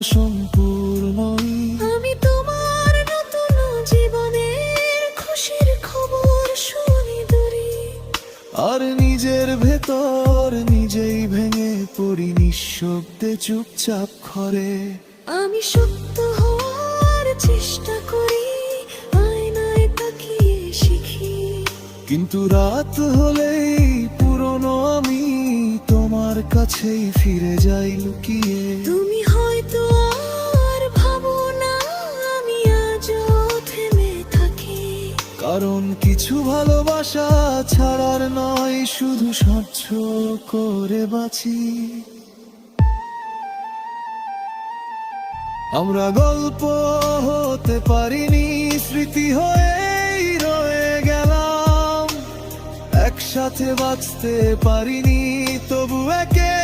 সম্পূর্ণই আমি তোমার নতুন জীবনের খুশির খবর শুনি দূরে। আর নিজের ভেতর নিজেই ভেঙে পড়ি নিঃশব্দে চুপচাপ ঘরে। আমি সত্য হওয়ার চেষ্টা করি, আয়নায় তাকিয়ে শিখি। কিন্তু রাত হলেই পুরনো আমি তোমার কাছেই ফিরে যাই লুকিয়ে। তুমি হয়তো আর ভাবো না আমি আজও থেমে থাকি, কারণ কিছু ভালোবাসা ছাড়ার নয়, শুধু সহ্য করে বাঁচি। আমরা গল্প হতে পারিনি, স্মৃতি হয়েই রয়ে গেলাম। একসাথে বাঁচতে পারিনি, তবু একে